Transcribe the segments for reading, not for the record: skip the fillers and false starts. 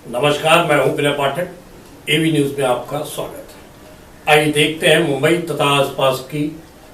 नमस्कार, मैं हूं विनय पाठक। एवी न्यूज में आपका स्वागत है। आइए देखते हैं मुंबई तथा आसपास की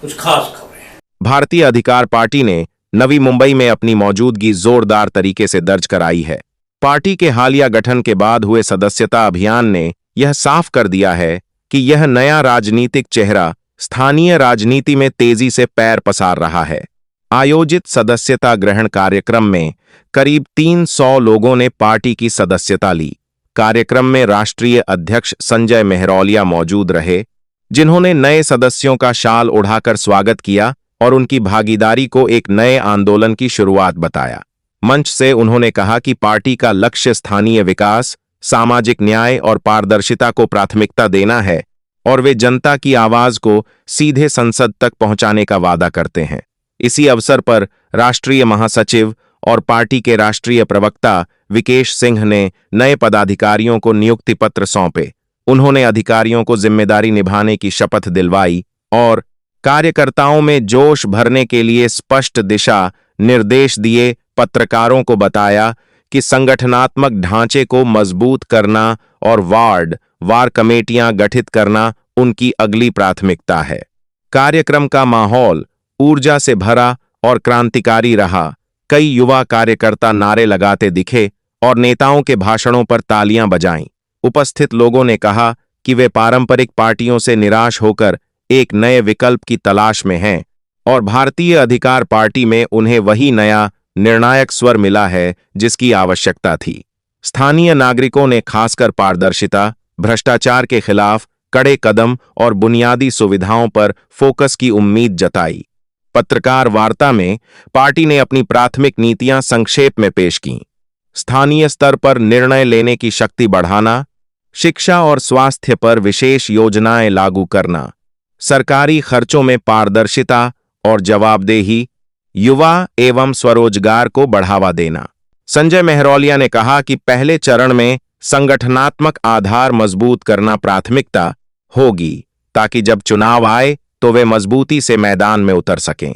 कुछ खास खबरें। भारतीय अधिकार पार्टी ने नवी मुंबई में अपनी मौजूदगी जोरदार तरीके से दर्ज कराई है। पार्टी के हालिया गठन के बाद हुए सदस्यता अभियान ने यह साफ कर दिया है कि यह नया राजनीतिक चेहरा स्थानीय राजनीति में तेजी से पैर पसार रहा है। आयोजित सदस्यता ग्रहण कार्यक्रम में करीब 300 लोगों ने पार्टी की सदस्यता ली। कार्यक्रम में राष्ट्रीय अध्यक्ष संजय मेहरौलिया मौजूद रहे, जिन्होंने नए सदस्यों का शाल उड़ाकर स्वागत किया और उनकी भागीदारी को एक नए आंदोलन की शुरुआत बताया। मंच से उन्होंने कहा कि पार्टी का लक्ष्य स्थानीय विकास, सामाजिक न्याय और पारदर्शिता को प्राथमिकता देना है और वे जनता की आवाज को सीधे संसद तक पहुंचाने का वादा करते हैं। इसी अवसर पर राष्ट्रीय महासचिव और पार्टी के राष्ट्रीय प्रवक्ता विकेश सिंह ने नए पदाधिकारियों को नियुक्ति पत्र सौंपे। उन्होंने अधिकारियों को जिम्मेदारी निभाने की शपथ दिलवाई और कार्यकर्ताओं में जोश भरने के लिए स्पष्ट दिशा निर्देश दिए। पत्रकारों को बताया कि संगठनात्मक ढांचे को मजबूत करना और वार कमेटियां गठित करना उनकी अगली प्राथमिकता है। कार्यक्रम का माहौल ऊर्जा से भरा और क्रांतिकारी रहा। कई युवा कार्यकर्ता नारे लगाते दिखे और नेताओं के भाषणों पर तालियां बजाईं। उपस्थित लोगों ने कहा कि वे पारंपरिक पार्टियों से निराश होकर एक नए विकल्प की तलाश में हैं और भारतीय अधिकार पार्टी में उन्हें वही नया निर्णायक स्वर मिला है जिसकी आवश्यकता थी। स्थानीय नागरिकों ने खासकर पारदर्शिता, भ्रष्टाचार के खिलाफ कड़े कदम और बुनियादी सुविधाओं पर फोकस की उम्मीद जताई। पत्रकार वार्ता में पार्टी ने अपनी प्राथमिक नीतियां संक्षेप में पेश कीं। स्थानीय स्तर पर निर्णय लेने की शक्ति बढ़ाना, शिक्षा और स्वास्थ्य पर विशेष योजनाएं लागू करना, सरकारी खर्चों में पारदर्शिता और जवाबदेही, युवा एवं स्वरोजगार को बढ़ावा देना। संजय मेहरौलिया ने कहा कि पहले चरण में संगठनात्मक आधार मजबूत करना प्राथमिकता होगी ताकि जब चुनाव आए तो वे मजबूती से मैदान में उतर सकें।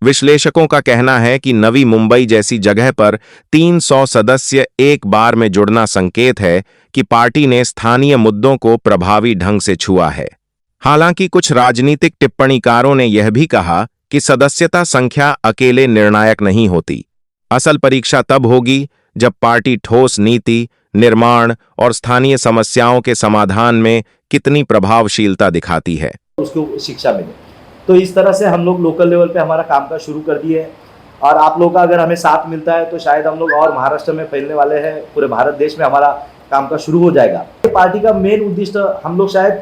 विश्लेषकों का कहना है कि नवी मुंबई जैसी जगह पर 300 सदस्य एक बार में जुड़ना संकेत है कि पार्टी ने स्थानीय मुद्दों को प्रभावी ढंग से छुआ है। हालांकि कुछ राजनीतिक टिप्पणीकारों ने यह भी कहा कि सदस्यता संख्या अकेले निर्णायक नहीं होती। असल परीक्षा तब होगी जब पार्टी ठोस नीति, निर्माण और स्थानीय समस्याओं के समाधान में कितनी प्रभावशीलता दिखाती है। उसको शिक्षा मिले। तो इस तरह से हम लोग लोकल लेवल पे हमारा काम का शुरू कर दिए है और आप लोग का अगर हमें साथ मिलता है तो शायद हम लोग और महाराष्ट्र में फैलने वाले हैं, पूरे भारत देश में हमारा काम का शुरू हो जाएगा। पार्टी का मेन उद्देश्य हम लोग शायद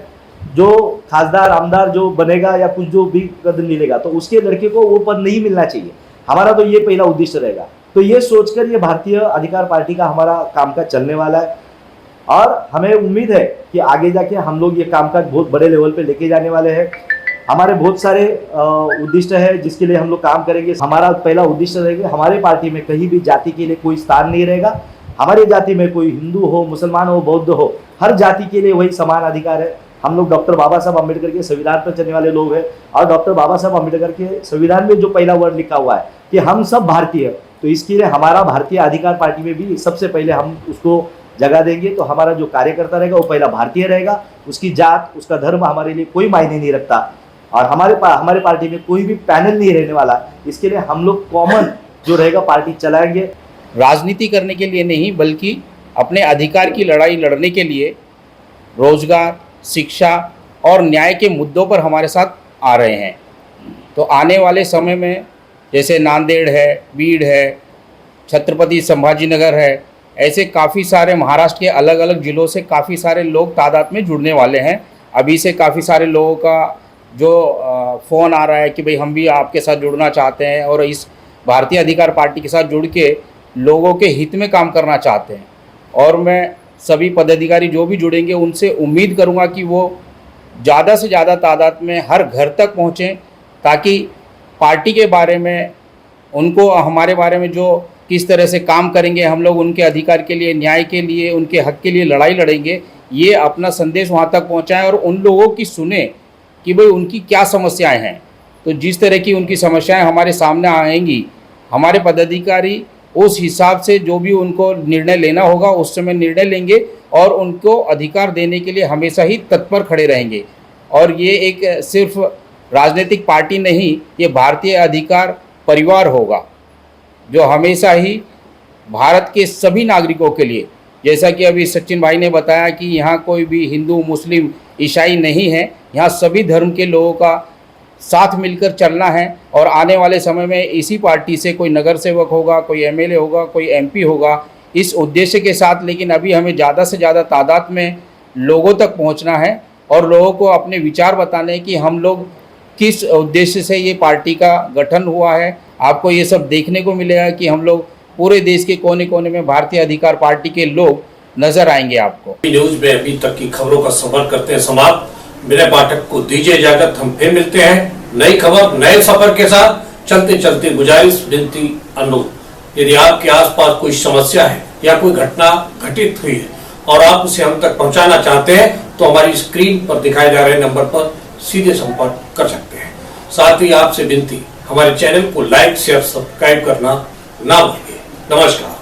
जो खासदार आमदार जो बनेगा या कुछ जो भी पद मिलेगा तो उसके लड़के को वो पद नहीं मिलना चाहिए। हमारा तो ये पहला उद्देश्य रहेगा। तो ये सोचकर ये भारतीय अधिकार पार्टी का हमारा काम का चलने वाला है और हमें उम्मीद है कि आगे जाके हम लोग ये कामकाज बहुत बड़े लेवल पे लेके जाने वाले हैं। हमारे बहुत सारे उद्देश्य है जिसके लिए हम लोग काम करेंगे। हमारा पहला उद्देश्य रहेगा, हमारे पार्टी में कहीं भी जाति के लिए कोई स्थान नहीं रहेगा। हमारी जाति में कोई हिंदू हो, मुसलमान हो, बौद्ध हो, हर जाति के लिए वही समान अधिकार है। हम लोग डॉक्टर बाबा साहब अम्बेडकर के संविधान पर चलने वाले लोग हैं और डॉक्टर बाबा साहब अम्बेडकर के संविधान में जो पहला वर्ड लिखा हुआ है कि हम सब भारतीय, तो इसके लिए हमारा भारतीय अधिकार पार्टी में भी सबसे पहले हम उसको जगह देंगे। तो हमारा जो कार्यकर्ता रहेगा वो पहला भारतीय रहेगा, उसकी जात, उसका धर्म हमारे लिए कोई मायने नहीं रखता और हमारे पार्टी में कोई भी पैनल नहीं रहने वाला। इसके लिए हम लोग कॉमन जो रहेगा पार्टी चलाएंगे। राजनीति करने के लिए नहीं बल्कि अपने अधिकार की लड़ाई लड़ने के लिए रोजगार, शिक्षा और न्याय के मुद्दों पर हमारे साथ आ रहे हैं। तो आने वाले समय में जैसे नांदेड़ है, बीड़ है, छत्रपति संभाजीनगर है, ऐसे काफ़ी सारे महाराष्ट्र के अलग अलग ज़िलों से काफ़ी सारे लोग तादाद में जुड़ने वाले हैं। अभी से काफ़ी सारे लोगों का जो फ़ोन आ रहा है कि भाई हम भी आपके साथ जुड़ना चाहते हैं और इस भारतीय अधिकार पार्टी के साथ जुड़ के लोगों के हित में काम करना चाहते हैं। और मैं सभी पदाधिकारी जो भी जुड़ेंगे उनसे उम्मीद करूंगा कि वो ज़्यादा से ज़्यादा तादाद में हर घर तक पहुँचें ताकि पार्टी के बारे में उनको, हमारे बारे में जो किस तरह से काम करेंगे हम लोग, उनके अधिकार के लिए, न्याय के लिए, उनके हक के लिए लड़ाई लड़ेंगे, ये अपना संदेश वहाँ तक पहुँचाएं और उन लोगों की सुने कि भाई उनकी क्या समस्याएं हैं। तो जिस तरह की उनकी समस्याएं हमारे सामने आएंगी, हमारे पदाधिकारी उस हिसाब से जो भी उनको निर्णय लेना होगा उस समय निर्णय लेंगे और उनको अधिकार देने के लिए हमेशा ही तत्पर खड़े रहेंगे। और ये एक सिर्फ राजनीतिक पार्टी नहीं, ये भारतीय अधिकार परिवार होगा जो हमेशा ही भारत के सभी नागरिकों के लिए, जैसा कि अभी सचिन भाई ने बताया कि यहाँ कोई भी हिंदू मुस्लिम ईसाई नहीं है, यहाँ सभी धर्म के लोगों का साथ मिलकर चलना है। और आने वाले समय में इसी पार्टी से कोई नगर सेवक होगा, कोई एमएलए होगा, कोई एमपी होगा, इस उद्देश्य के साथ। लेकिन अभी हमें ज़्यादा से ज़्यादा तादाद में लोगों तक पहुंचना है और लोगों को अपने विचार बताने हैं कि हम लोग किस उद्देश्य से ये पार्टी का गठन हुआ है। आपको ये सब देखने को मिलेगा कि हम लोग पूरे देश के कोने कोने में भारतीय अधिकार पार्टी के लोग नजर आएंगे आपको। न्यूज में अभी तक की खबरों का सफर करते हैं समाप्त। मेरे पाठक को दीजिए इजाजत, हम फिर मिलते हैं नई खबर नए सफर के साथ। चलते चलते गुजारिश, विनती, अनुरोध, यदि आपके आसपास कोई समस्या है या कोई घटना घटित हुई है और आप उसे हम तक पहुंचाना चाहते हैं तो हमारी स्क्रीन पर दिखाए जा रहे नंबर पर सीधे संपर्क कर सकते हैं। साथ ही आपसे विनती, हमारे चैनल को लाइक शेयर सब्सक्राइब करना ना भूलिए। नमस्कार।